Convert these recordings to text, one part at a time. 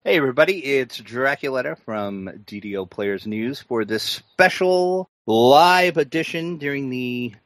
Hey everybody, it's Draculetta from DDO Players News for this special live edition during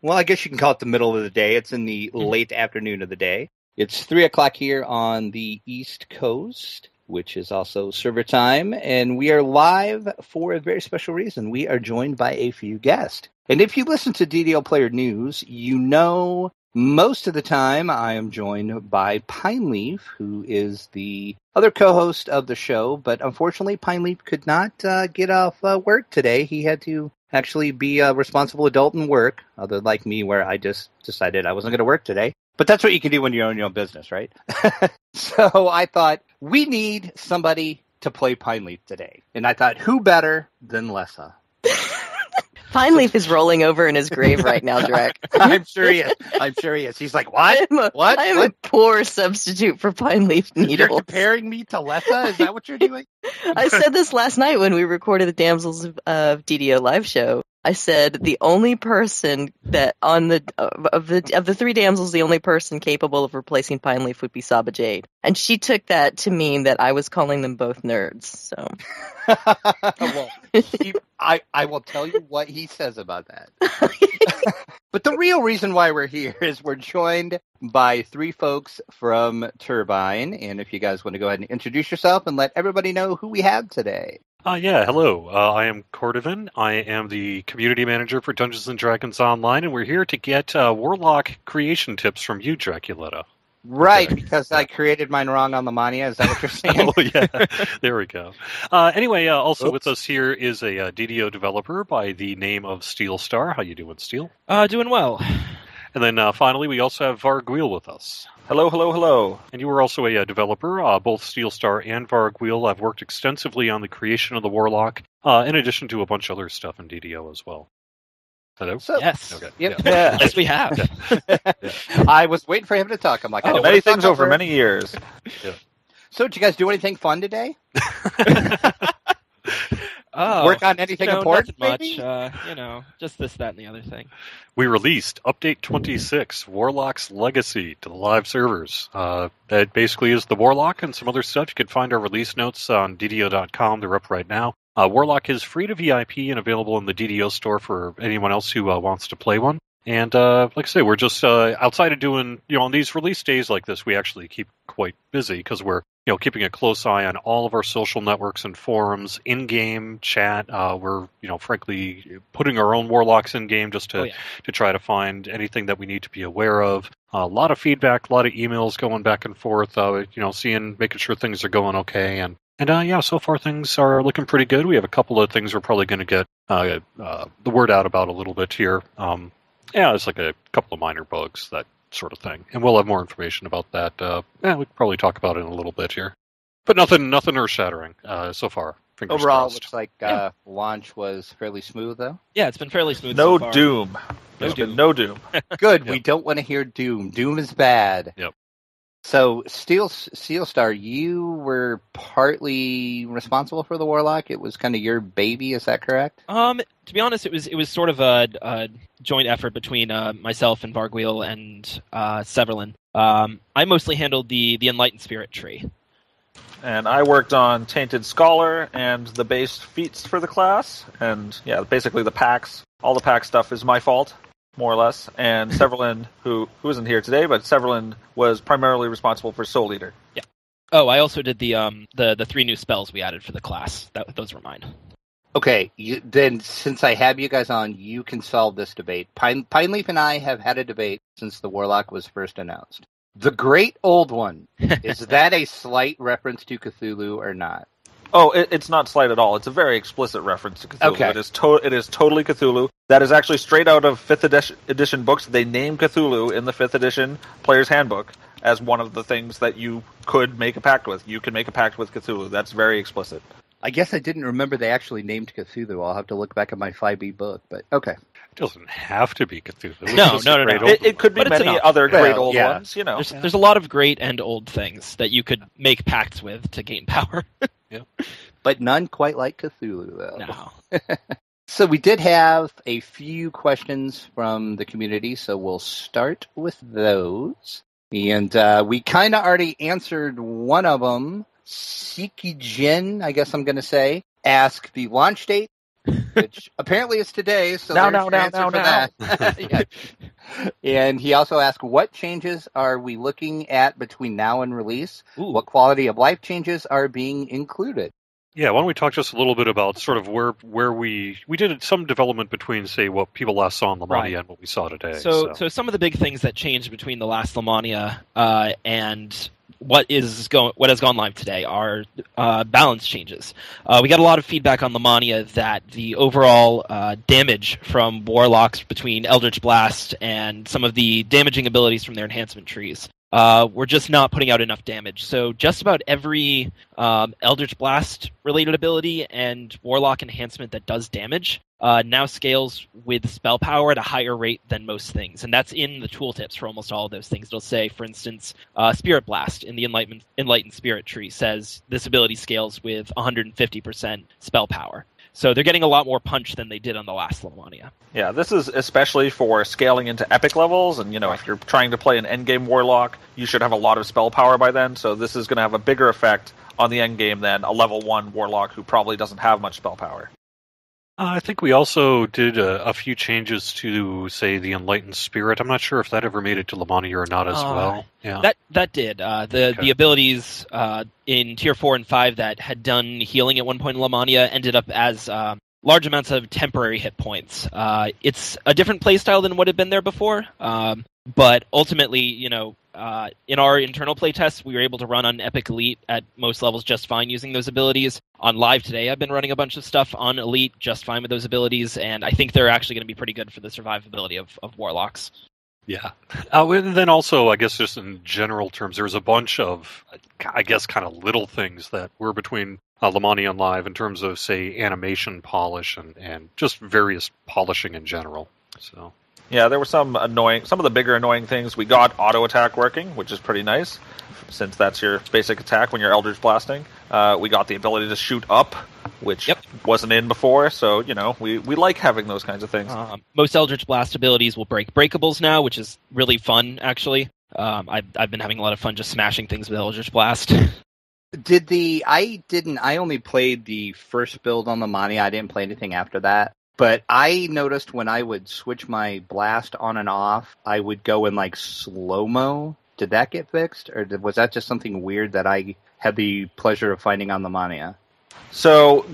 I guess you can call it the middle of the day. It's in the late afternoon of the day. It's 3 o'clock here on the East Coast, which is also server time, and we are live for a very special reason. We are joined by a few guests. And if you listen to DDO Player News, you know most of the time I am joined by Pineleaf, who is the other co-host of the show, but unfortunately Pineleaf could not get off work today. He had to actually be a responsible adult and work, other like me where I just decided I wasn't going to work today. But that's what you can do when you own your own business, right? So I thought, we need somebody to play Pineleaf today. And I thought, who better than Lessa? Pineleaf is rolling over in his grave right now, Drek. I'm sure he is. He's like, what? I am a poor substitute for Pineleaf Needle. You're comparing me to Lessa? Is that what you're doing? I said this last night when we recorded the Damsels of DDO live show. I said the only person that of the three damsels, the only person capable of replacing Pineleaf would be Saba Jade, and she took that to mean that I was calling them both nerds. So, well, I will tell you what he says about that. But the real reason why we're here is we're joined by three folks from Turbine, and if you guys want to go ahead and introduce yourself and let everybody know who we have today. Hello. I am Cordovan. I am the community manager for Dungeons & Dragons Online, and we're here to get Warlock creation tips from you, Draculetta. Right, because I created mine wrong on the Mania. Is that what you're saying? Oh, yeah. There we go. Also with us here is a DDO developer by the name of Steel Star. How you doing, Steel? Doing well. And then finally, we also have Vargwheel with us. Hello, hello, hello. And you were also a developer. Both Steel Star and Vargwheel have worked extensively on the creation of the Warlock, in addition to a bunch of other stuff in DDO as well. Hello? Yes. Okay. Yep. Yeah. Yes, we have. Yeah. I was waiting for him to talk. I'm like, many things over many years. Yeah. So, did you guys do anything fun today? Work on anything important? Nothing much. Just this, that, and the other thing. We released Update 26, Warlock's Legacy, to the live servers. That basically is the Warlock and some other stuff. You can find our release notes on DDO.com. They're up right now. Warlock is free to VIP and available in the DDO store for anyone else who wants to play one. And like I say, we're just outside of doing, on these release days like this, we actually keep quite busy because we're, keeping a close eye on all of our social networks and forums, in-game chat. We're, frankly, putting our own Warlocks in-game just to try to find anything that we need to be aware of. A lot of feedback, a lot of emails going back and forth, making sure things are going okay. And so far things are looking pretty good. We have a couple of things we're probably going to get the word out about a little bit here. It's like a couple of minor bugs, that sort of thing. And we'll have more information about that. We can probably talk about it in a little bit here. But nothing earth-shattering so far. Fingers Overall, crossed. looks like launch was fairly smooth, though. Yeah, it's been fairly smooth No so far. doom. There's been no doom. Good. Yep. We don't want to hear doom. Doom is bad. Yep. So, Steel Star, you were partly responsible for the Warlock. It was kind of your baby. Is that correct? To be honest, it was sort of a joint effort between myself and Vargwheel and Severlin. I mostly handled the Enlightened Spirit tree. And I worked on Tainted Scholar and the base feats for the class. And basically the packs. All the pack stuff is my fault, more or less. And Severlin, who isn't here today, but Severlin was primarily responsible for Soul Eater. Yeah. Oh, I also did the three new spells we added for the class. Those were mine. Okay, then since I have you guys on, you can solve this debate. Pineleaf and I have had a debate since the Warlock was first announced. The Great Old One, is that a slight reference to Cthulhu or not? Oh, it's not slight at all. It's a very explicit reference to Cthulhu. Okay. It is totally Cthulhu. That is actually straight out of 5th edition books. They name Cthulhu in the 5th edition Player's Handbook as one of the things that you could make a pact with. You can make a pact with Cthulhu. That's very explicit. I guess I didn't remember they actually named Cthulhu. I'll have to look back at my 5e book, but okay. It doesn't have to be Cthulhu. No. It could be many other great old ones, There's a lot of great and old things that you could make pacts with to gain power. Yeah. But none quite like Cthulhu, though. No. So we did have a few questions from the community, so we'll start with those. And we kind of already answered one of them Sikijin, I guess I'm going to say, ask the launch date, which apparently is today, so Now, there's your answer for that. Yeah. And he also asked, what changes are we looking at between now and release? Ooh. What quality of life changes are being included? Yeah, why don't we talk just a little bit about sort of where we did some development between, say, what people last saw in Lamania Right. and what we saw today. So some of the big things that changed between the last Lamania and what has gone live today are balance changes. We got a lot of feedback on Lamania that the overall damage from Warlocks between Eldritch Blast and some of the damaging abilities from their enhancement trees we're just not putting out enough damage. So just about every Eldritch Blast related ability and Warlock enhancement that does damage now scales with spell power at a higher rate than most things. And that's in the tooltips for almost all of those things. It'll say, for instance, Spirit Blast in the Enlightened Spirit tree says this ability scales with 150% spell power. So they're getting a lot more punch than they did on the last Lamania. Yeah, this is especially for scaling into epic levels, and if you're trying to play an endgame Warlock, you should have a lot of spell power by then, so this is going to have a bigger effect on the endgame than a level 1 Warlock who probably doesn't have much spell power. I think we also did a few changes to, say, the Enlightened Spirit. I'm not sure if that ever made it to Lamania or not as well. Yeah, that did. The abilities in Tier 4 and 5 that had done healing at one point in Lamania ended up as large amounts of temporary hit points. It's a different playstyle than what had been there before, but ultimately, in our internal playtests, we were able to run on Epic Elite at most levels just fine using those abilities. On Live today, I've been running a bunch of stuff on Elite just fine with those abilities, and I think they're actually going to be pretty good for the survivability of Warlocks. Yeah. And then also, I guess just in general terms, there's a bunch of, I guess, kind of little things that were between Lamania and Live in terms of, say, animation polish and just various polishing in general. So. Yeah, there were some of the bigger annoying things. We got auto attack working, which is pretty nice, since that's your basic attack when you're Eldritch Blasting. We got the ability to shoot up, which wasn't in before, so, we like having those kinds of things. Most Eldritch Blast abilities will break breakables now, which is really fun, actually. I've been having a lot of fun just smashing things with Eldritch Blast. I only played the first build on the Mani. I didn't play anything after that. But I noticed when I would switch my blast on and off, I would go in slow-mo. Did that get fixed? Or was that just something weird that I had the pleasure of finding on the Mania? So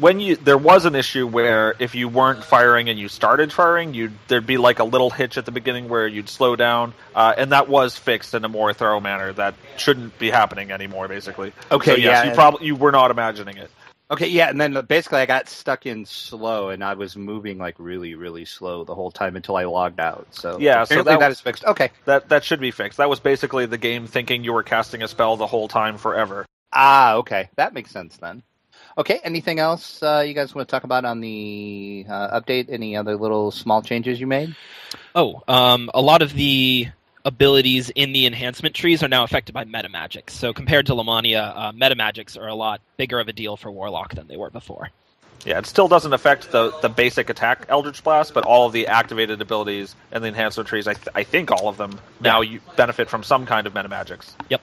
there was an issue where if you weren't firing and you started firing, there'd be a little hitch at the beginning where you'd slow down, and that was fixed in a more thorough manner. That shouldn't be happening anymore, basically. Okay, so, yes, you were not imagining it. Okay, yeah, and then basically I got stuck in slow, and I was moving really, really slow the whole time until I logged out. So yeah, apparently that is fixed. Okay, that should be fixed. That was basically the game thinking you were casting a spell the whole time forever. Ah, okay, that makes sense then. Okay, anything else you guys want to talk about on the update? Any other little small changes you made? A lot of the abilities in the enhancement trees are now affected by metamagics. So compared to Lamania, metamagics are a lot bigger of a deal for Warlock than they were before. Yeah, it still doesn't affect the basic attack Eldritch Blast, but all of the activated abilities and the enhancement trees, I think all of them now you benefit from some kind of metamagics. Yep.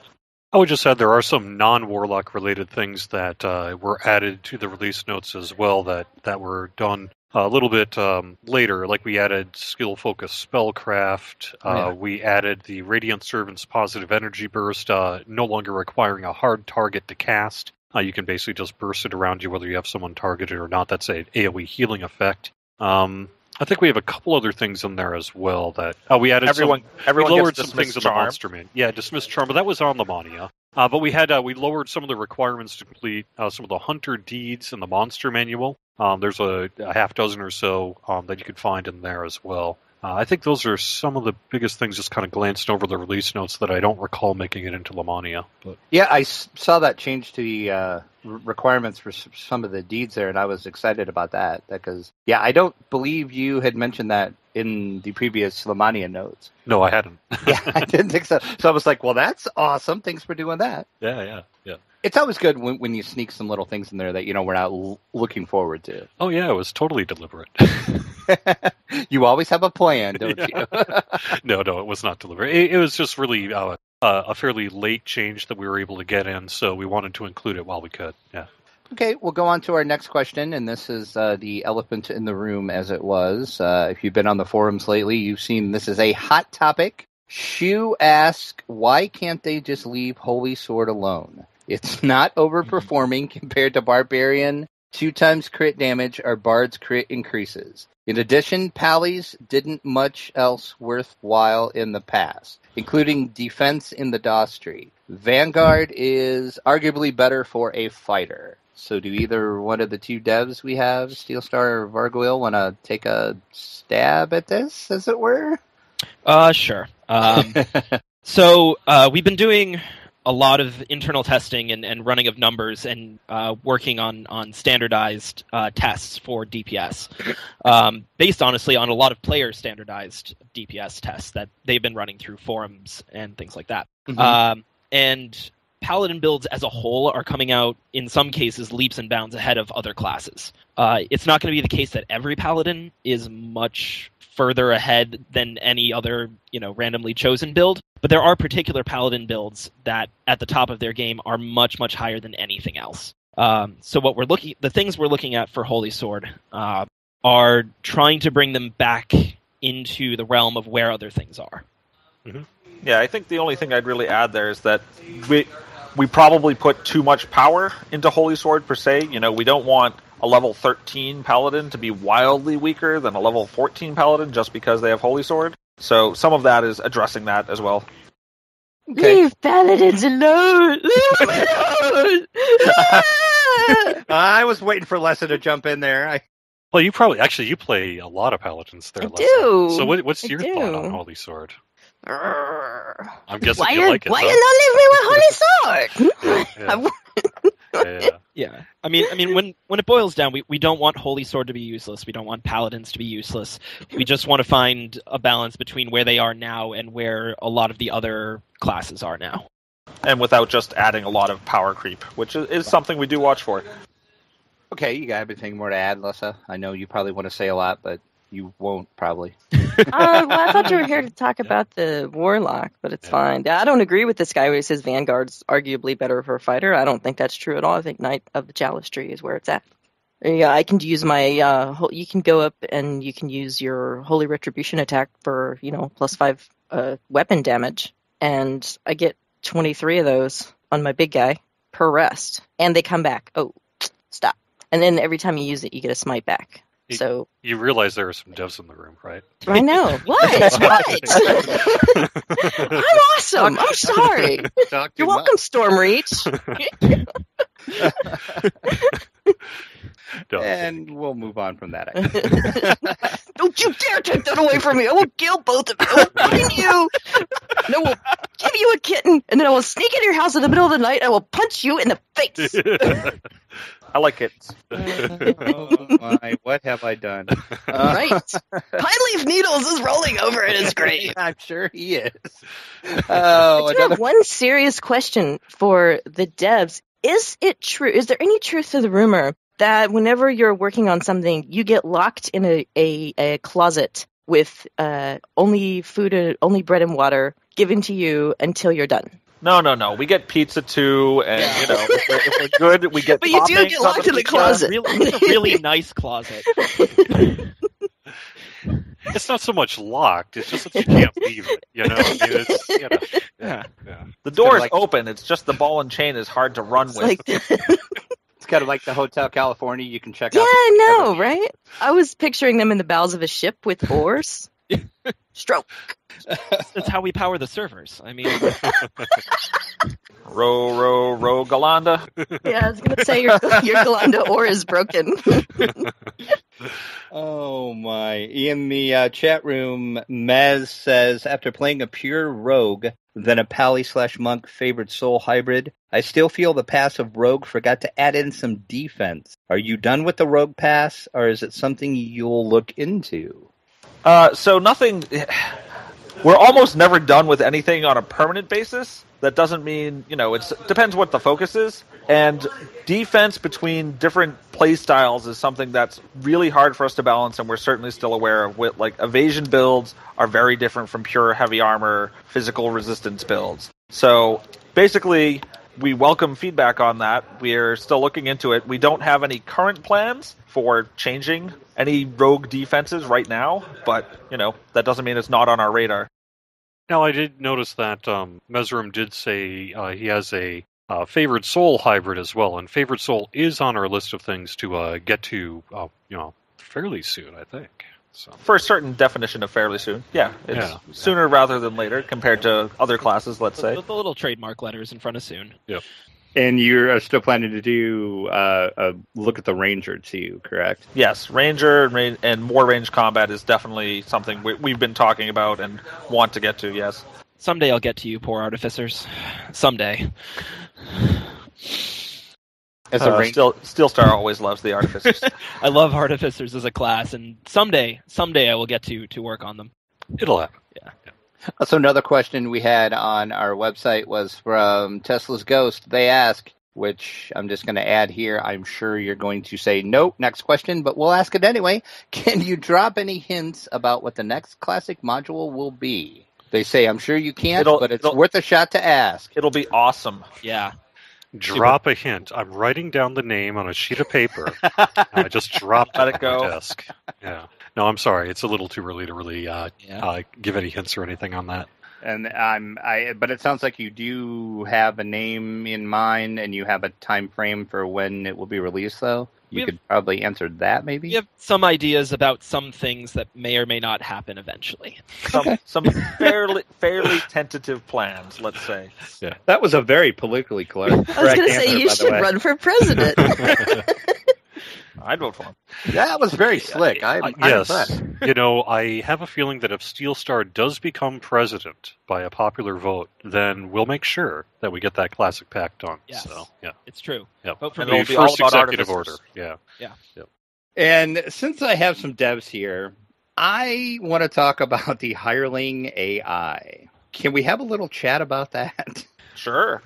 I would just add there are some non-Warlock related things that were added to the release notes as well that were done a little bit later. Like we added skill-focused spellcraft. We added the Radiant Servant's positive energy burst, no longer requiring a hard target to cast. You can basically just burst it around you whether you have someone targeted or not. That's an AoE healing effect. I think we have a couple other things in there as well that we added. Everyone we lowered gets some things in the charm. Monster Man. Yeah, Dismiss Charm, but that was on Lamania. But we had we lowered some of the requirements to complete some of the Hunter deeds in the Monster Manual. There's a half dozen or so that you could find in there as well. I think those are some of the biggest things, just kind of glanced over the release notes that I don't recall making it into Lamania. But. Yeah, I saw that change to the requirements for some of the deeds there, and I was excited about that. Because, I don't believe you had mentioned that in the previous Lamania notes. No, I hadn't. Yeah, I didn't think so. So I was like, well, that's awesome. Thanks for doing that. Yeah. It's always good when you sneak some little things in there that, we're not looking forward to. Oh, yeah, it was totally deliberate. You always have a plan, don't you? No, it was not deliberate. It was just really a fairly late change that we were able to get in, so we wanted to include it while we could. Yeah. Okay, we'll go on to our next question, and this is the elephant in the room, as it was. If you've been on the forums lately, you've seen this is a hot topic. Shu asks, why can't they just leave Holy Sword alone? It's not overperforming compared to Barbarian. 2 times crit damage, our Bard's crit increases. In addition, Pallies didn't much else worthwhile in the past, including defense in the DOS tree. Vanguard is arguably better for a fighter. So do either one of the 2 devs we have, Steelstar or Vargoyle, want to take a stab at this, as it were? Sure. So we've been doing a lot of internal testing and running of numbers and working on standardized tests for DPS, based honestly on a lot of player standardized DPS tests that they've been running through forums and things like that. Mm-hmm. And Paladin builds as a whole are coming out, in some cases, leaps and bounds ahead of other classes. It's not going to be the case that every Paladin is much further ahead than any other, randomly chosen build, but there are particular Paladin builds that, at the top of their game, are much, much higher than anything else. So the things we're looking at for Holy Sword are trying to bring them back into the realm of where other things are. Mm-hmm. Yeah, I think the only thing I'd really add there is that we probably put too much power into Holy Sword per se. We don't want a level 13 Paladin to be wildly weaker than a level 14 Paladin just because they have Holy Sword. So some of that is addressing that as well. Okay. Leave Paladins alone! Leave them alone! I was waiting for Lessa to jump in there. Well, you play a lot of Paladins there, I Lessa. do. So what's your thought on Holy Sword? I'm guessing why you like it. Why you not leave me with Holy Sword? Yeah. I mean, when it boils down, we don't want Holy Sword to be useless. We don't want Paladins to be useless. We just want to find a balance between where they are now and where a lot of the other classes are now. And without just adding a lot of power creep, which is something we do watch for. Okay, you got anything more to add, Lessa? I know you probably want to say a lot, but you won't, probably. Well, I thought you were here to talk about the Warlock, but it's fine. I don't agree with this guy where he says Vanguard's arguably better for a fighter. I don't think that's true at all. I think Knight of the Chalice Tree is where it's at. Yeah, I can use my, you can go up and you can use your Holy Retribution attack for, +5 weapon damage, and I get 23 of those on my big guy per rest, and they come back. Oh, stop. And then every time you use it, you get a smite back. So you realize there are some devs in the room, right? I know. What? I'm awesome. I'm sorry. You're welcome, Stormreach. And we'll move on from that. Don't you dare take that away from me. I will kill both of you. I will find you. And I will give you a kitten, and then I will sneak into your house in the middle of the night, and I will punch you in the face. I like it. Oh my, what have I done? Right. Pine Leaf Needles is rolling over and it's great. I'm sure he is. I do have one serious question for the devs. Is it true? Is there any truth to the rumor that whenever you're working on something, you get locked in a closet with only food, only bread and water given to you until you're done? No. We get pizza too, and if we're good, we get. But you do get locked in the closet. It's a really nice closet. It's not so much locked; it's just that you can't leave it. The door is open. It's just the ball and chain is hard to run with. It's kind of like the Hotel California. You can check out. Yeah, I know, right? I was picturing them in the bowels of a ship with oars. Stroke. That's how we power the servers. I mean, row, Galanda. Yeah, I was gonna say your Galanda oar is broken. Oh my! In the chat room, Mez says, after playing a pure rogue, then a pally/monk favored soul hybrid, I still feel the passive rogue forgot to add in some defense. Are you done with the rogue pass, or is it something you'll look into? So nothing. we're almost never done with anything on a permanent basis. That doesn't mean, it depends what the focus is. And defense between different play styles is something that's really hard for us to balance, and we're certainly still aware of. Like, evasion builds are very different from pure heavy armor, physical resistance builds. So basically, we welcome feedback on that. We're still looking into it. We don't have any current plans for changing any rogue defenses right now, but, that doesn't mean it's not on our radar. Now, I did notice that Mesrim did say he has a Favored Soul hybrid as well, and Favored Soul is on our list of things to get to, fairly soon, I think. So. For a certain definition of fairly soon, it's sooner rather than later compared to other classes, let's say. With the little trademark letters in front of soon. Yep. And you're still planning to do a look at the Ranger too, correct? Yes, Ranger and more range combat is definitely something we've been talking about and want to get to, yes. Someday I'll get to you, poor artificers. Someday. As a Steel Star always loves the artificers. I love artificers as a class, and someday I will get to work on them. It'll happen. Yeah. So another question we had on our website was from Tesla's Ghost. They ask, which I'm just going to add here. I'm sure you're going to say, nope, next question, but we'll ask it anyway. Can you drop any hints about what the next classic module will be? They say, I'm sure you can't, but it's worth a shot to ask. It'll be awesome. Yeah. Drop a hint. I'm writing down the name on a sheet of paper. I just dropped it on my desk. Yeah. No, I'm sorry. It's a little too early to really give any hints or anything on that. And but it sounds like you do have a name in mind, and you have a time frame for when it will be released. Though you could probably answer that, maybe. We have some ideas about some things that may or may not happen eventually. Some fairly tentative plans, let's say. Yeah, that was a very politically correct. I was going to say you should run for president. I'd vote for him. That was very slick. I'm yes. impressed. I have a feeling that if Steel Star does become president by a popular vote, then we'll make sure that we get that classic pack done. Yes. So, yeah. It's true. Yep. Vote for And me. it'll be all First about executive artificers. order. Yeah. Yeah. And since I have some devs here, I want to talk about the Hireling AI. Can we have a little chat about that? Sure.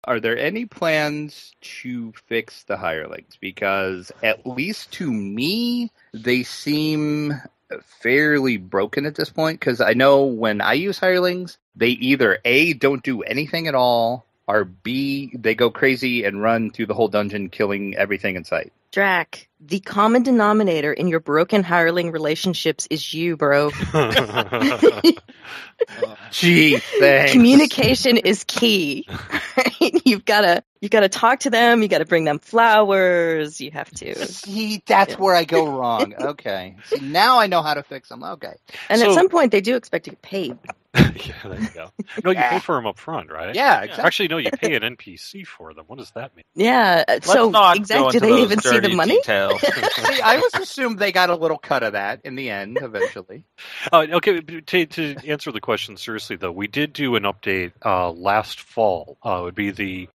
Are there any plans to fix the hirelings? Because at least to me, they seem fairly broken at this point. Because I know when I use hirelings, they either A, don't do anything at all, or B, they go crazy and run through the whole dungeon, killing everything in sight. Drac, the common denominator in your broken hireling relationships is you, bro. Gee, thanks. Communication is key. Right? You've got to talk to them. You got to bring them flowers. You have to. See, that's where I go wrong. Okay. See, now I know how to fix them. Okay. And at some point, they do expect to get paid. Yeah, there you go. No, you pay for them up front, right? Yeah, exactly. Actually, no, you pay an NPC for them. What does that mean? Yeah. Let's so, not go exactly, do into they those even see the dirty money? details. See, I was assumed they got a little cut of that in the end, eventually. Okay, to answer the question seriously, though, we did do an update last fall. It would be the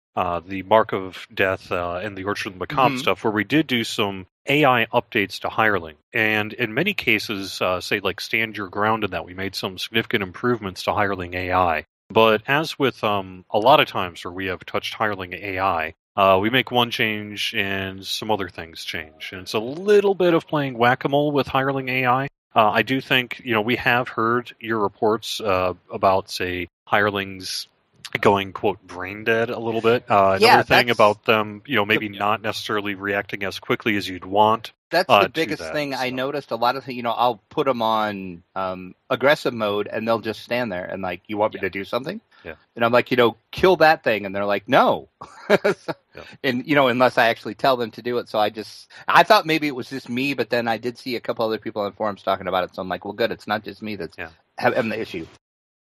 Mark of Death and the Orchard of the Macabre stuff, where we did do some AI updates to Hireling. And in many cases, say like Stand Your Ground in that, we made some significant improvements to Hireling AI. But as with a lot of times where we have touched Hireling AI, we make one change and some other things change. And it's a little bit of playing whack-a-mole with Hireling AI. I do think, we have heard your reports about, say, hirelings going, quote, brain dead a little bit. Another thing about them, maybe not necessarily reacting as quickly as you'd want. That's the biggest thing. I noticed a lot of things, I'll put them on aggressive mode and they'll just stand there and like, you want me to do something? Yeah. And I'm like, kill that thing. And they're like, no. And, unless I actually tell them to do it. So I thought maybe it was just me, but then I did see a couple other people on forums talking about it. So I'm like, well, good. It's not just me that's having the issue.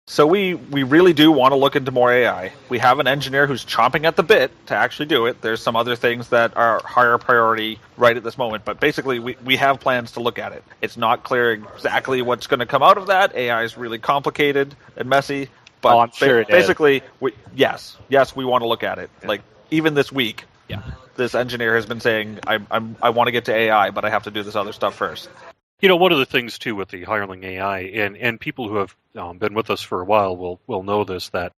So we really do want to look into more AI. We have an engineer who's chomping at the bit to actually do it. There's some other things that are higher priority right at this moment, but basically we have plans to look at it. It's not clear exactly what's going to come out of that. AI is really complicated and messy, but I'm sure it basically, yes, we want to look at it. Like even this week, this engineer has been saying, I want to get to AI, but I have to do this other stuff first. One of the things too with the Hireling AI, and people who have been with us for a while will know this, that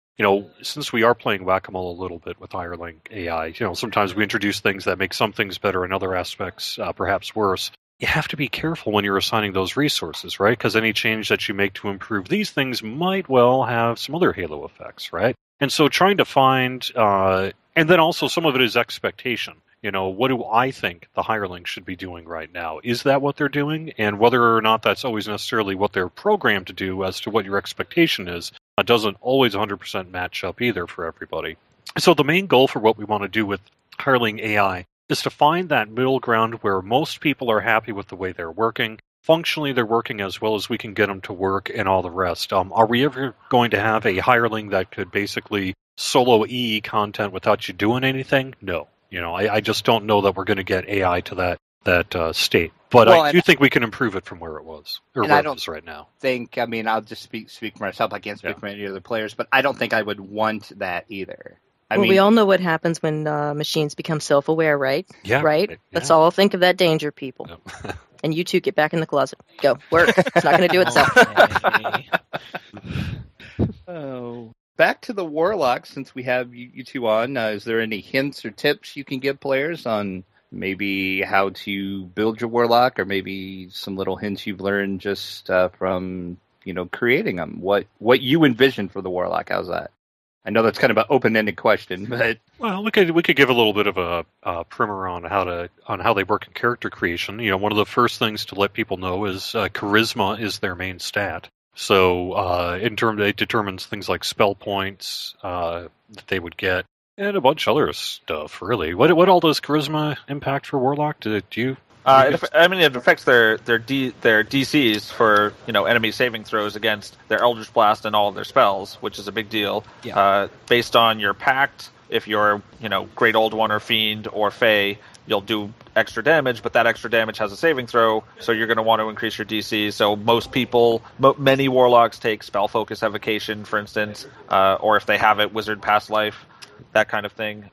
since we are playing whack-a-mole a little bit with Hireling AI, sometimes we introduce things that make some things better and other aspects perhaps worse. You have to be careful when you're assigning those resources, right? Because any change that you make to improve these things might well have some other halo effects, right? And so trying to find, and then also some of it is expectation. What do I think the hireling should be doing right now? Is that what they're doing? And whether or not that's always necessarily what they're programmed to do as to what your expectation is, doesn't always 100% match up either for everybody. So the main goal for what we want to do with Hireling AI is to find that middle ground where most people are happy with the way they're working. Functionally, they're working as well as we can get them to work and all the rest. Are we ever going to have a hireling that could basically solo EE content without you doing anything? No. I just don't know that we're going to get AI to that state. But I do think we can improve it from where it was, or where it is right now. I'll just speak for myself. I can't speak for any other players, but I don't think I would want that either. We all know what happens when machines become self-aware, right? Yeah. Right? Yeah. Let's all think of that danger, people. Yeah. And you two get back in the closet. Go. Work. It's not going to do itself. Oh. Back to the Warlock, since we have you two on, is there any hints or tips you can give players on maybe how to build your Warlock, or maybe some little hints you've learned just from creating them? What you envision for the Warlock? How's that? I know that's kind of an open-ended question, but we could give a little bit of a primer on how they work in character creation. One of the first things to let people know is charisma is their main stat. So it determines things like spell points that they would get, and a bunch of other stuff. Really, what all does charisma impact for Warlock? Do you? It affects their DCs for enemy saving throws against their Eldritch Blast and all of their spells, which is a big deal. Yeah. Based on your pact, if you're Great Old One or Fiend or Fey, you'll do extra damage, but that extra damage has a saving throw, so you're going to want to increase your DC. So many Warlocks take Spell Focus Evocation, for instance, or if they have it, Wizard Past Life, that kind of thing.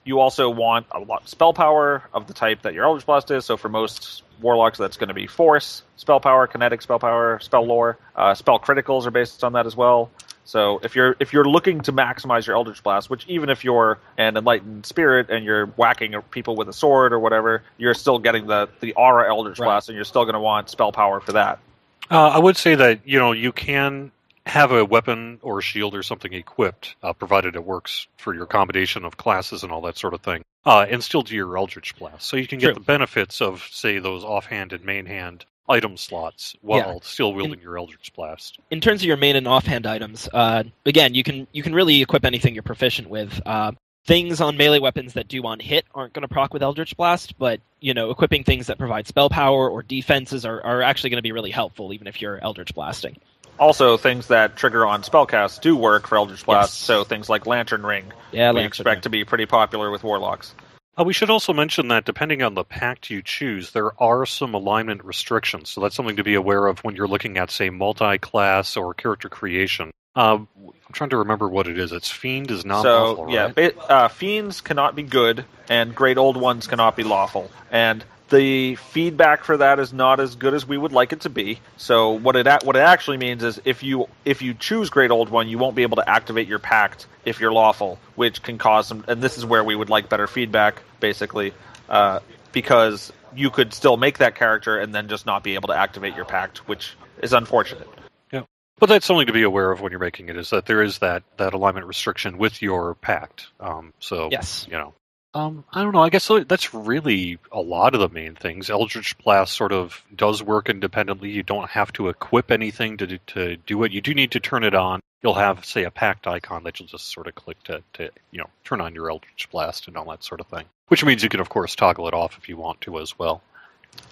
You also want a lot of spell power of the type that your Eldritch Blast is. So for most Warlocks, that's going to be Force, spell power, kinetic spell power, spell lore. Spell criticals are based on that as well. So if you're looking to maximize your Eldritch Blast, which even if you're an Enlightened Spirit and you're whacking people with a sword or whatever, you're still getting the aura Eldritch Blast, and you're still going to want spell power for that. I would say that you can have a weapon or a shield or something equipped, provided it works for your combination of classes and all that sort of thing, and still do your Eldritch Blast. So you can get the benefits of, say, those offhand and main hand item slots while still wielding your Eldritch Blast. In terms of your main and offhand items, again, you can really equip anything you're proficient with. Things on melee weapons that do on hit aren't going to proc with Eldritch Blast, but equipping things that provide spell power or defenses are actually going to be really helpful, even if you're Eldritch Blasting. Also, things that trigger on spellcasts do work for Eldritch Blast, so things like Lantern Ring we expect to be pretty popular with Warlocks. We should also mention that depending on the pact you choose, there are some alignment restrictions, so that's something to be aware of when you're looking at, say, multi-class or character creation. I'm trying to remember what it is. It's Fiend is not lawful, right? Fiends cannot be good, and Great Old Ones cannot be lawful. And the feedback for that is not as good as we would like it to be. So what it actually means is if you choose Great Old One, you won't be able to activate your pact if you're lawful, which can cause some. And this is where we would like better feedback, basically, because you could still make that character and then just not be able to activate your pact, which is unfortunate. Yeah, but that's something to be aware of when you're making it, is that there is that alignment restriction with your pact. So yes, I don't know. I guess that's really a lot of the main things. Eldritch Blast sort of does work independently. You don't have to equip anything to do it. You do need to turn it on. You'll have, say, a pact icon that you'll just sort of click to turn on your Eldritch Blast and all that sort of thing. Which means you can, of course, toggle it off if you want to as well.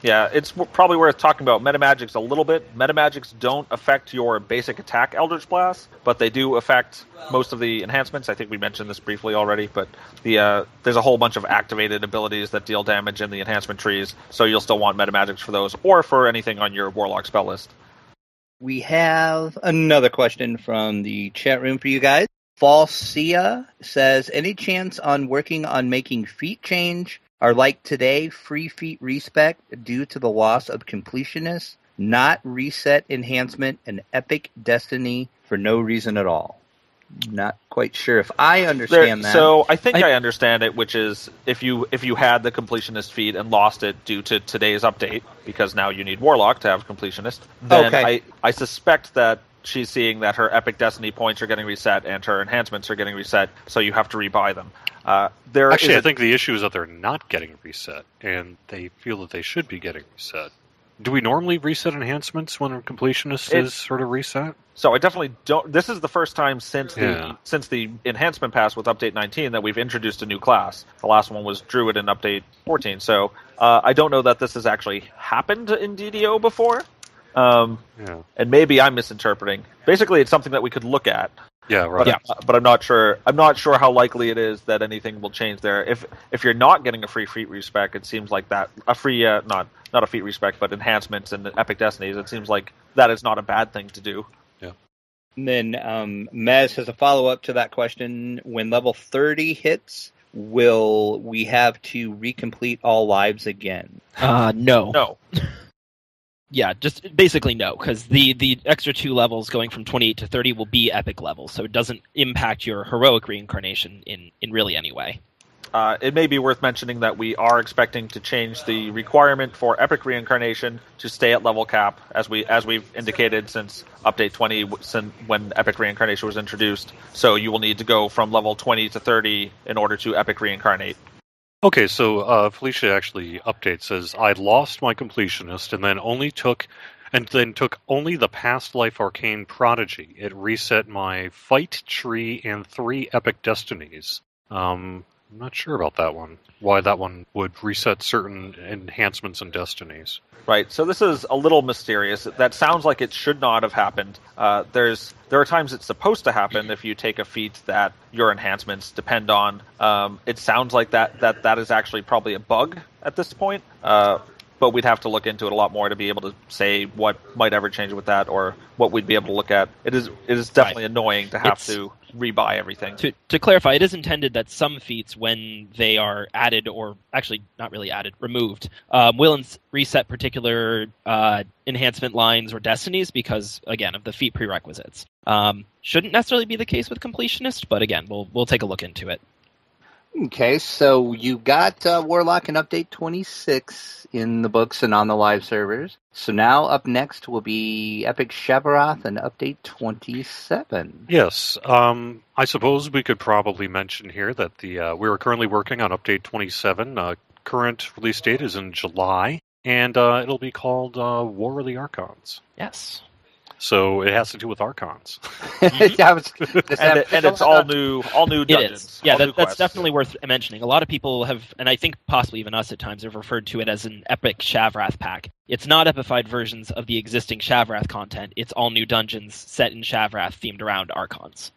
Yeah, it's probably worth talking about metamagics a little bit. Metamagics don't affect your basic attack Eldritch Blast, but they do affect most of the enhancements. I think we mentioned this briefly already, but there's a whole bunch of activated abilities that deal damage in the enhancement trees, so you'll still want metamagics for those, or for anything on your Warlock spell list. We have another question from the chat room for you guys. Falsia says, any chance on working on making feat change? Are like today, free feat respec due to the loss of completionist, not reset enhancement, and epic destiny for no reason at all. Not quite sure if I understand that. So I think I understand it, which is if you had the completionist feat and lost it due to today's update, because now you need Warlock to have completionist, then I suspect that she's seeing that her epic destiny points are getting reset and her enhancements are getting reset, so you have to rebuy them. I think the issue is that they're not getting reset, and they feel that they should be getting reset. Do we normally reset enhancements when a completionist is sort of reset? So I definitely don't. This is the first time since the enhancement pass with Update 19 that we've introduced a new class. The last one was Druid in Update 14. So I don't know that this has actually happened in DDO before. And maybe I'm misinterpreting. Basically, it's something that we could look at. Yeah, right. But I'm not sure. I'm not sure how likely it is that anything will change there. If you're not getting a free feat respec, it seems like that a free not a feat respec, but enhancements and epic destinies. It seems like that is not a bad thing to do. Yeah. And then Mez has a follow up to that question. When level 30 hits, will we have to recomplete all lives again? No. Yeah, just basically no, because the extra 2 levels going from 28 to 30 will be epic levels, so it doesn't impact your heroic reincarnation in really any way. It may be worth mentioning that we are expecting to change the requirement for epic reincarnation to stay at level cap, as we've indicated since Update 20, when epic reincarnation was introduced. So you will need to go from level 20 to 30 in order to epic reincarnate. Okay, so Felicia actually updates, says, I lost my completionist and then took only the past life arcane prodigy. It reset my fight, tree, and 3 epic destinies. I'm not sure about that one. Why that one would reset certain enhancements and destinies. Right, so this is a little mysterious. That sounds like it should not have happened. There are times it's supposed to happen if you take a feat that your enhancements depend on. It sounds like that is actually probably a bug at this point, but we'd have to look into it a lot more to be able to say what might ever change with that or what we'd be able to look at. It is definitely annoying to have to rebuy everything. To clarify, it is intended that some feats, when they are added, or actually not really added, removed, will reset particular enhancement lines or destinies because, again, of the feat prerequisites. Shouldn't necessarily be the case with completionist, but again, we'll take a look into it. Okay, so you got Warlock in Update 26 in the books and on the live servers. So now up next will be Epic Shavaroth and Update 27. Yes, I suppose we could probably mention here that we are currently working on Update 27. Current release date is in July, and it'll be called War of the Archons. Yes. So it has to do with archons. And it's all new dungeons. It is. Yeah, that's definitely Yeah. worth mentioning. A lot of people have, and I think possibly even us at times, have referred to it as an epic Shavrath pack. It's not epified versions of the existing Shavrath content. It's all new dungeons set in Shavrath themed around archons.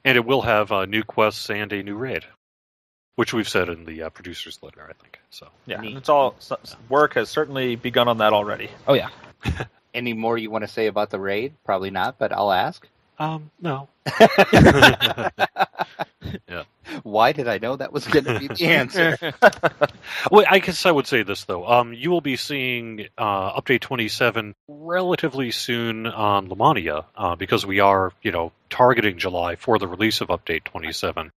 And it will have new quests and a new raid, which we've said in the producer's letter, I think. So Yeah, and it's all work has certainly begun on that already. Oh, yeah. Any more you want to say about the raid? Probably not, but I'll ask. No. Yeah. Why did I know that was going to be the answer? Well, I guess I would say this, though. You will be seeing Update 27 relatively soon on Lamania, because we are, targeting July for the release of Update 27.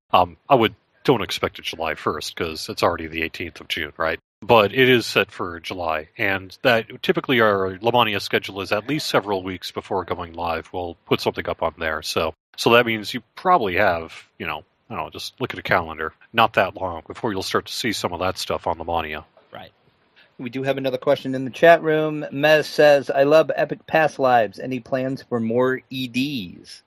Don't expect it July 1st, because it's already the 18th of June, right? But it is set for July, and that typically our Lamania schedule is at least several weeks before going live. We'll put something up on there, so that means you probably have, I don't know, just look at a calendar, not that long before you'll start to see some of that stuff on Lamania. Right. We do have another question in the chat room. Mez says, I love Epic Past Lives. Any plans for more EDs?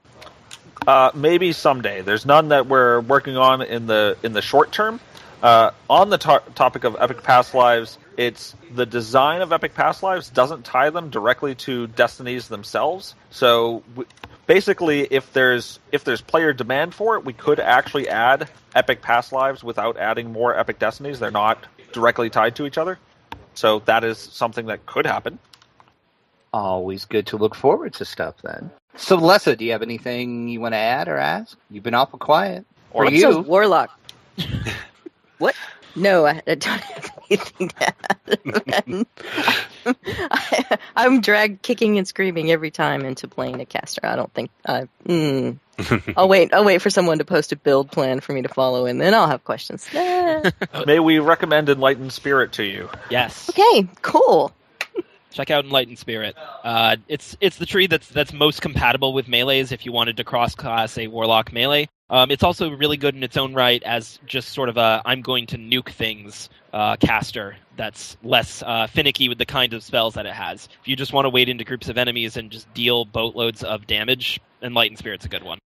Maybe someday. There's none that we're working on in the short term. On the topic of Epic Past Lives, it's the design of Epic Past Lives doesn't tie them directly to destinies themselves. So basically, if there's player demand for it, we could actually add Epic Past Lives without adding more Epic Destinies. They're not directly tied to each other. So that is something that could happen. Always good to look forward to stuff then. So, Lessa, do you have anything you want to add or ask? You've been awful quiet. Or For It says you. Warlock. What? No, I don't have anything to add. I'm dragged kicking and screaming every time into playing a caster. I don't think I'll wait for someone to post a build plan for me to follow, and then I'll have questions. May we recommend Enlightened Spirit to you? Yes. Okay, cool. Check out Enlightened Spirit. It's the tree that's most compatible with melees if you wanted to cross-class a Warlock melee. It's also really good in its own right as just sort of a I'm going to nuke things caster that's less finicky with the kind of spells that it has. If you just want to wade into groups of enemies and just deal boatloads of damage, Enlightened Spirit's a good one.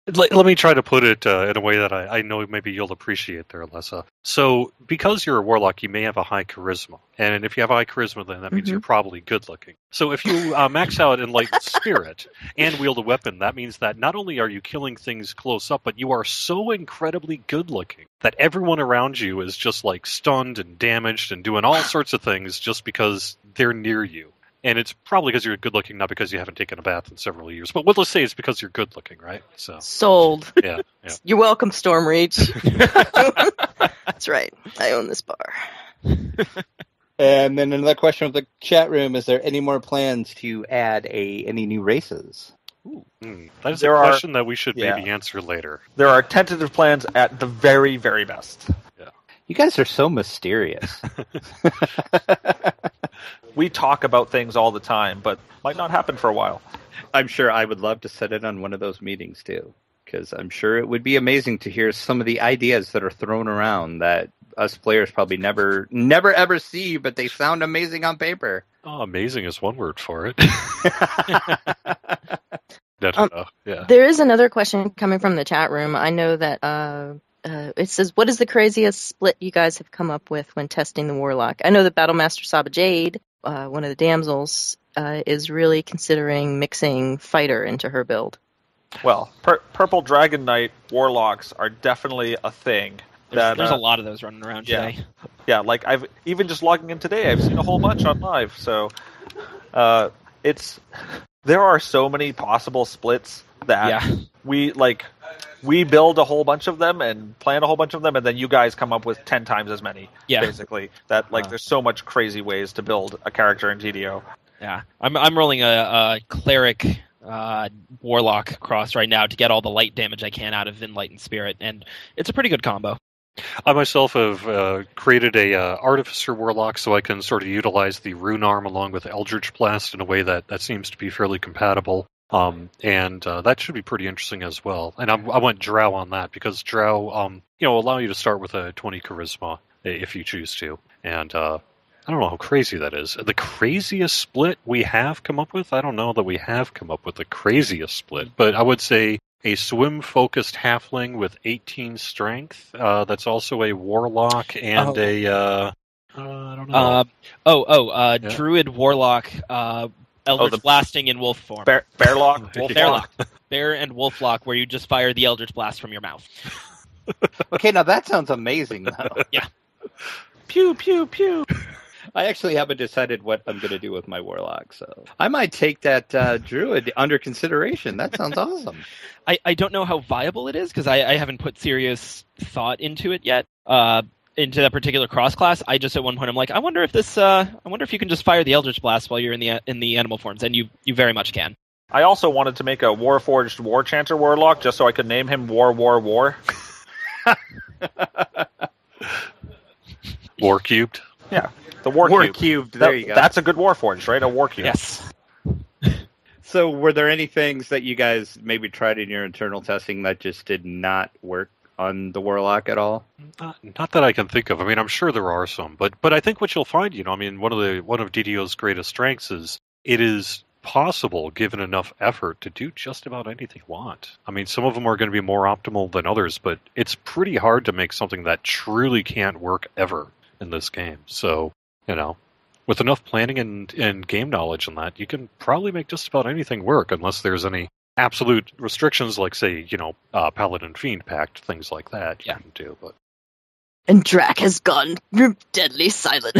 Let me try to put it in a way that I know maybe you'll appreciate there, Lessa. So, because you're a warlock, you may have a high charisma. And if you have a high charisma, then that means you're probably good looking. So if you max out Enlightened Spirit and wield a weapon, that means that not only are you killing things close up, but you are so incredibly good looking that everyone around you is just like stunned and damaged and doing all sorts of things just because they're near you. And it's probably because you're good looking, not because you haven't taken a bath in several years. But let's say it's because you're good looking, right? So Sold. yeah. You're welcome, Stormreach. That's right. I own this bar. And then another question with the chat room: is there any more plans to add any new races? That is There a are- question that we should maybe answer later. There are tentative plans at the very, very best. You guys are so mysterious. We talk about things all the time, but might not happen for a while. I'm sure I would love to sit in on one of those meetings too, because I'm sure it would be amazing to hear some of the ideas that are thrown around that us players probably never ever see, but they sound amazing on paper. Oh, amazing is one word for it. Yeah. There is another question coming from the chat room. I know that it says, what is the craziest split you guys have come up with when testing the Warlock? I know that Battlemaster Saba Jade, one of the damsels, is really considering mixing Fighter into her build. Well, Purple Dragon Knight Warlocks are definitely a thing. There's a lot of those running around today. Yeah, like I've even just logging in today, I've seen a whole bunch on live. So there are so many possible splits that we build a whole bunch of them and plan a whole bunch of them, and then you guys come up with 10 times as many. Yeah. Basically, there's so much crazy ways to build a character in DDO. Yeah, I'm rolling a cleric warlock cross right now to get all the light damage I can out of Enlightened Spirit, and it's a pretty good combo. I myself have created a artificer warlock so I can sort of utilize the rune arm along with Eldritch Blast in a way that seems to be fairly compatible. And that should be pretty interesting as well. And I went Drow on that because Drow, allow you to start with a 20 charisma if you choose to. And I don't know how crazy that is. The craziest split we have come up with? I don't know that we have come up with the craziest split, but I would say a swim-focused halfling with 18 strength. That's also a warlock and I don't know. Druid warlock. Eldritch Blasting in wolf form. Bearlock? Bearlock. Bear and Wolflock, where you just fire the Eldritch Blast from your mouth. Okay, now that sounds amazing, though. Yeah. Pew, pew, pew. I actually haven't decided what I'm going to do with my Warlock, so I might take that Druid under consideration. That sounds awesome. I don't know how viable it is, because I haven't put serious thought into it yet. Into that particular cross class, I just at one point I'm like, I wonder if you can just fire the Eldritch Blast while you're in the animal forms, and you very much can. I also wanted to make a Warforged War Chanter Warlock just so I could name him War. War Cubed? Yeah, the War Cubed. There you go. That's a good Warforged, right? A War Cube. Yes. So were there any things that you guys maybe tried in your internal testing that just did not work on the Warlock at all? Not that I can think of. I mean, I'm sure there are some, but I think what you'll find, one of DDO's greatest strengths is it is possible, given enough effort, to do just about anything you want. I mean, some of them are going to be more optimal than others, but it's pretty hard to make something that truly can't work ever in this game. So, with enough planning and game knowledge and that, you can probably make just about anything work, unless there's any absolute restrictions, like, say, Paladin Fiend Pact, things like that you can do. But And Drac has gone deadly silent.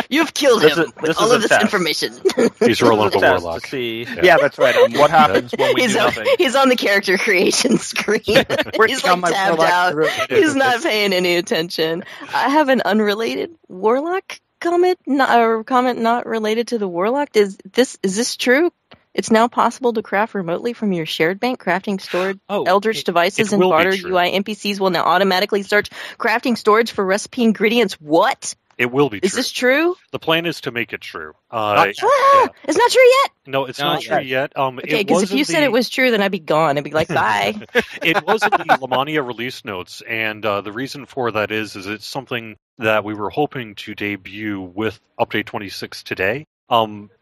You've killed him with all of this information. He's rolling up a test warlock. to see Yeah, that's right. what happens when we do nothing. He's on the character creation screen. He's like tabbed out. He's not paying any attention. I have an unrelated Warlock comment, not related to the Warlock. Is this true? It's now possible to craft remotely from your shared bank, crafting stored Eldritch devices and barter UI NPCs will now automatically search crafting storage for recipe ingredients. What? It will be true. Is this true? The plan is to make it true. It's not true yet? No, it's not true yet. Okay, because if you said it was true, then I'd be gone. I'd be like, bye. It was in the Lamania release notes, and the reason for that is it's something that we were hoping to debut with Update 26 today.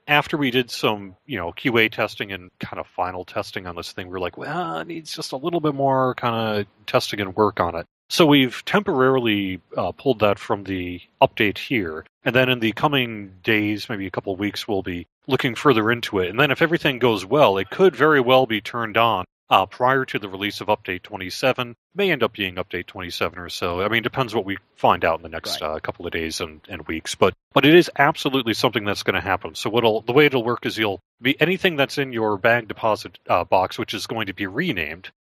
After we did some, QA testing and kind of final testing on this thing, we were like, well, it needs just a little bit more kind of testing and work on it. So we've temporarily pulled that from the update here. And then in the coming days, maybe a couple of weeks, we'll be looking further into it. And then if everything goes well, it could very well be turned on prior to the release of Update 27. May end up being Update 27 or so. I mean, depends what we find out in the next couple of days and weeks. But it is absolutely something that's going to happen. So the way it'll work is you'll be anything that's in your bag deposit box, which is going to be renamed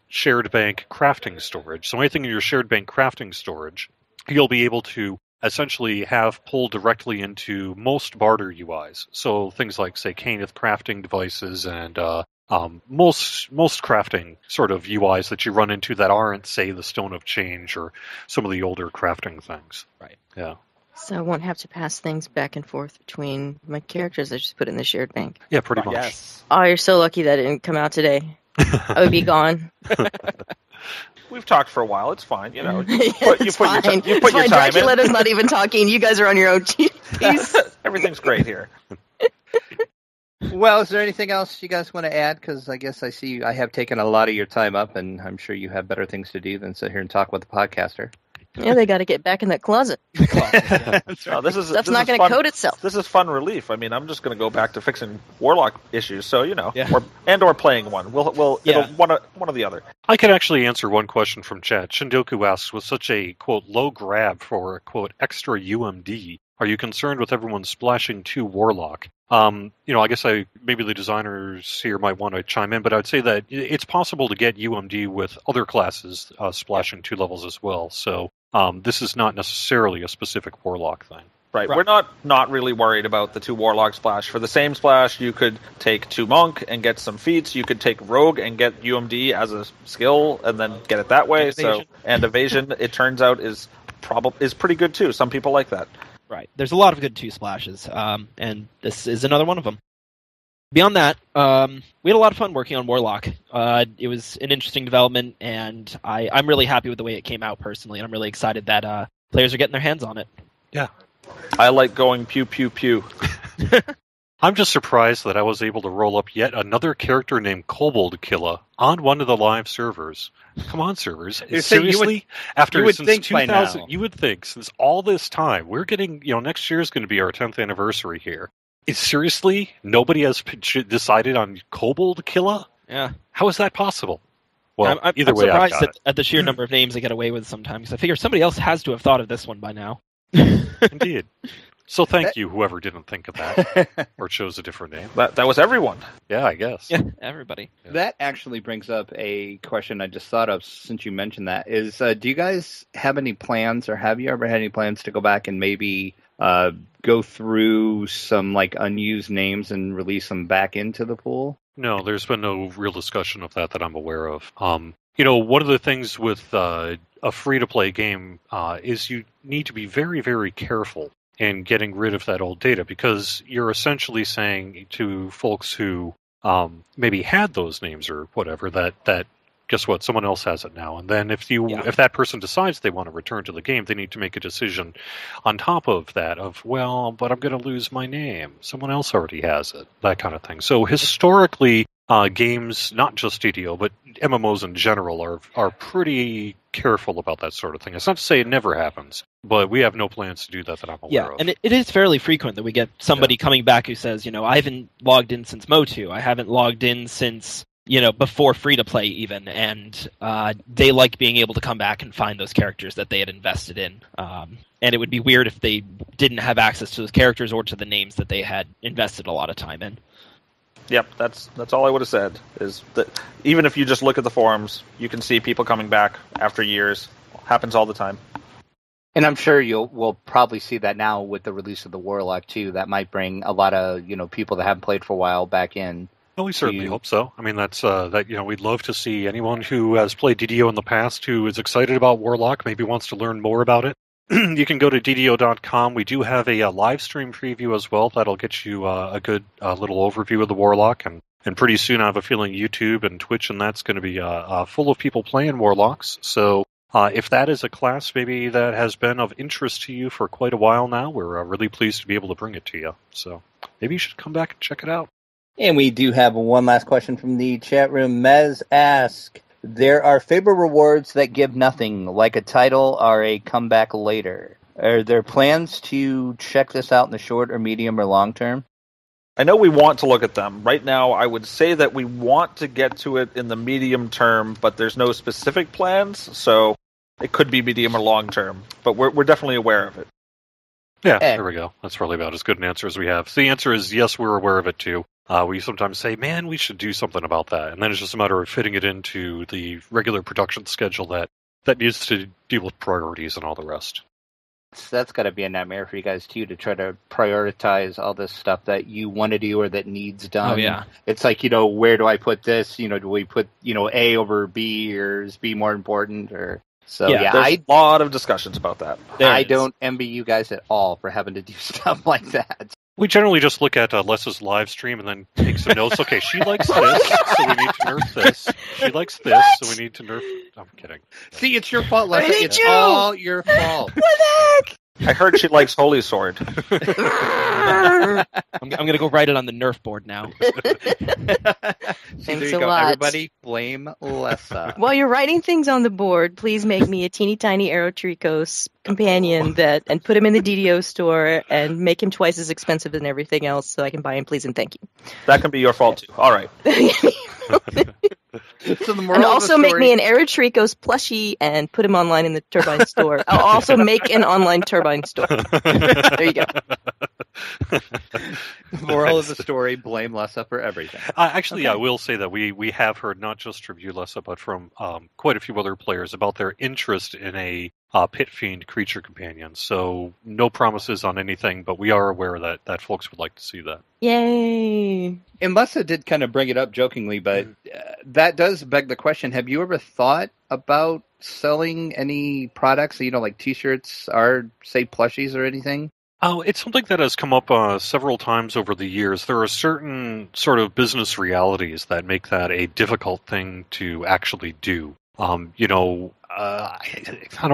Shared Bank Crafting Storage. So anything in your Shared Bank Crafting Storage, you'll be able to essentially have pulled directly into most barter UIs. So things like, say, Caneth crafting devices and most crafting sort of UIs that you run into that aren't, say, the Stone of Change or some of the older crafting things. Right. Yeah. So I won't have to pass things back and forth between my characters. I just put in the shared bank. Yeah, pretty much. Yes. Oh, you're so lucky that it didn't come out today. I would be gone. We've talked for a while. It's fine. You put your time in. Dracula's not even talking. You guys are on your own piece. Everything's great here. Well, is there anything else you guys want to add? Because I guess I see I have taken a lot of your time up, and I'm sure you have better things to do than sit here and talk with the podcaster. Yeah, they got to get back in that closet. That's right. That's not going to code itself. This is fun relief. I mean, I'm just going to go back to fixing Warlock issues. So Yeah. or playing one. We'll it'll one or the other. I can actually answer one question from chat. Shindoku asks, with such a, quote, low grab for, quote, extra UMD, are you concerned with everyone splashing to Warlock? I guess maybe the designers here might want to chime in, but I'd say that it's possible to get UMD with other classes splashing 2 levels as well. So this is not necessarily a specific Warlock thing. Right. We're not really worried about the 2 Warlock splash. For the same splash, you could take 2 Monk and get some feats. You could take Rogue and get UMD as a skill and then get it that way. And Evasion, it turns out, is pretty good too. Some people like that. Right. There's a lot of good 2 splashes, and this is another one of them. Beyond that, we had a lot of fun working on Warlock. It was an interesting development, and I'm really happy with the way it came out personally, and I'm really excited that players are getting their hands on it. Yeah. I like going pew, pew, pew. I'm just surprised that I was able to roll up yet another character named Kobold Killa on one of the live servers. Come on, servers. Seriously? Since 2000, you would think, since all this time, we're getting, next year is going to be our 10th anniversary here. Seriously? Nobody has decided on Kobold Killa? Yeah. How is that possible? Well, I'm way, surprised at the sheer number of names they get away with sometimes. I figure somebody else has to have thought of this one by now. Indeed. So thank you, whoever didn't think of that or chose a different name. That was everyone. Yeah, I guess. Yeah, everybody. Yeah. That actually brings up a question I just thought of since you mentioned that. Is do you guys have any plans, or have you ever had any plans to go back and maybe go through some unused names and release them back into the pool? No, there's been no real discussion of that I'm aware of. One of the things with a free-to-play game is you need to be very, very careful in getting rid of that old data, because you're essentially saying to folks who maybe had those names or whatever that guess what, someone else has it now. And then if that person decides they want to return to the game, they need to make a decision on top of that of, well, but I'm going to lose my name. Someone else already has it, that kind of thing. So historically, games, not just DDO, but MMOs in general, are pretty careful about that sort of thing. It's not to say it never happens, but we have no plans to do that I'm aware of. And it is fairly frequent that we get somebody coming back who says, I haven't logged in since Motu. I haven't logged in since before free to play even, and they like being able to come back and find those characters that they had invested in. And it would be weird if they didn't have access to those characters or to the names that they had invested a lot of time in. Yep, that's all I would have said. Is that even if you just look at the forums, you can see people coming back after years. Happens all the time. And I'm sure we'll probably see that now with the release of the Warlock too. That might bring a lot of people that haven't played for a while back in. Well, we certainly hope so. I mean, that's we'd love to see anyone who has played DDO in the past who is excited about Warlock, maybe wants to learn more about it. You can go to DDO.com. We do have a live stream preview as well. That'll get you a good little overview of the Warlock, and pretty soon I have a feeling YouTube and Twitch and that's going to be full of people playing Warlocks. So if that is a class maybe that has been of interest to you for quite a while now, we're really pleased to be able to bring it to you. So maybe you should come back and check it out. And we do have one last question from the chat room. Mez asks, there are favor rewards that give nothing, like a title or a comeback later. Are there plans to check this out in the short or medium or long term? I know we want to look at them. Right now, I would say that we want to get to it in the medium term, but there's no specific plans, so it could be medium or long term. But we're definitely aware of it. Yeah, there we go. That's probably about as good an answer as we have. So the answer is yes, we're aware of it too. We sometimes say, man, we should do something about that. And then it's just a matter of fitting it into the regular production schedule that needs to deal with priorities and all the rest. That's got to be a nightmare for you guys, too, to try to prioritize all this stuff that you want to do or that needs done. Oh, yeah. It's like, where do I put this? Do we put, A over B, or is B more important? Or so, there's a lot of discussions about that. I don't envy you guys at all for having to do stuff like that. We generally just look at Les's live stream and then take some notes. Okay, she likes this, so we need to nerf this. She likes this, so we need to nerf... I'm kidding. See, it's your fault, Les. It's all your fault. What the heck? I heard she likes Holy Sword. I'm going to go write it on the Nerf board now. Thanks there you a go. lot. Everybody blame Lessa. While you're writing things on the board, please make me a teeny tiny Aerotricos companion and put him in the DDO store and make him twice as expensive than everything else so I can buy him, please and thank you. That can be your fault too. All right. So the moral And of also the make story... me an Aerotricos plushie and put him online in the Turbine store. I'll also make an online Turbine store. There you go. Moral of the story, blame Lessa for everything. Actually, I will say that we have heard not just from you, Lessa, but from quite a few other players about their interest in a Pit Fiend creature companion. So no promises on anything, but we are aware that folks would like to see that. Yay. And Lessa did kind of bring it up jokingly, but that does beg the question, have you ever thought about selling any products, like T-shirts or, say, plushies or anything? Oh, it's something that has come up several times over the years. There are certain sort of business realities that make that a difficult thing to actually do. I don't know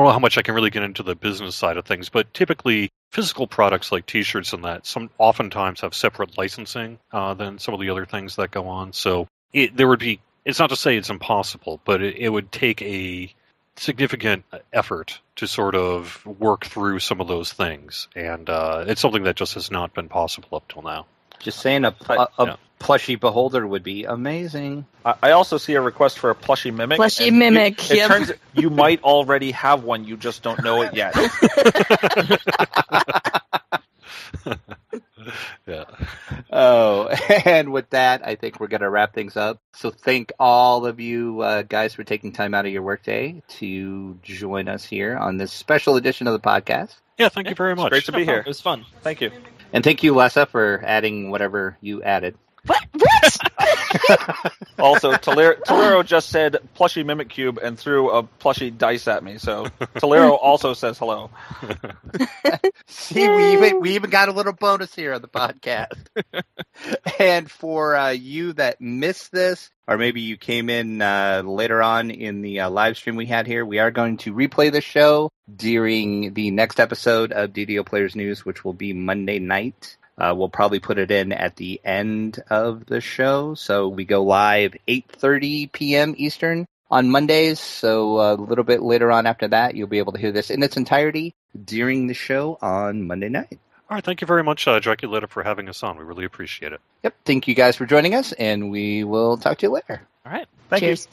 how much I can really get into the business side of things, but typically physical products like T-shirts and that oftentimes have separate licensing than some of the other things that go on. So it's not to say it's impossible, but it would take a significant effort to sort of work through some of those things, and it's something that just has not been possible up till now. Just saying, a plushie beholder would be amazing. I also see a request for a plushie mimic. Plushie mimic, It turns you might already have one, you just don't know it yet. Yeah. Oh, and with that, I think we're going to wrap things up. So thank all of you guys for taking time out of your workday to join us here on this special edition of the podcast. Yeah, thank you very much. Great to be here. It was fun. Thank you. And thank you, Lessa, for adding whatever you added. What? Also, Tolero just said plushie mimic cube and threw a plushie dice at me. So Tolero also says hello. See, we even got a little bonus here on the podcast. And for you that missed this, or maybe you came in later on in the live stream we had here, we are going to replay the show during the next episode of DDO Players News, which will be Monday night. We'll probably put it in at the end of the show. So we go live 8:30 p.m. Eastern on Mondays. So a little bit later on after that, you'll be able to hear this in its entirety during the show on Monday night. All right, thank you very much, Draculetta, for having us on. We really appreciate it. Yep, thank you guys for joining us, and we will talk to you later. Thank you. Cheers.